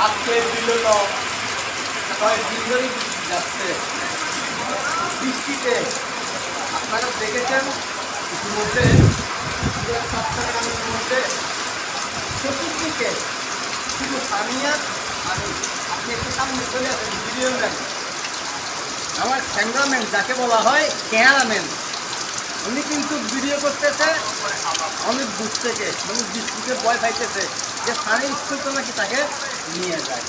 আজকে বিগত কয়েকদিন ধরেই বৃষ্টি যাচ্ছে। বৃষ্টিতে আপনারা দেখেছেন ইতিমধ্যে চট্টগ্রামের মধ্যে চতুর্দিকে শুধু সামিয়া আর আপনি একটু সামনে চলে আসেন ভিডিও গাড়ি। আমার ক্যামেরাম্যান যাকে বলা হয় ক্যামেরাম্যান, উনি কিন্তু ভিডিও করতেছে অনেক দূর থেকে, মানে বৃষ্টিতে ভয় পাইতেছে যে স্থানীয় স্কুল তো নাকি তাকে নিয়ে যায়।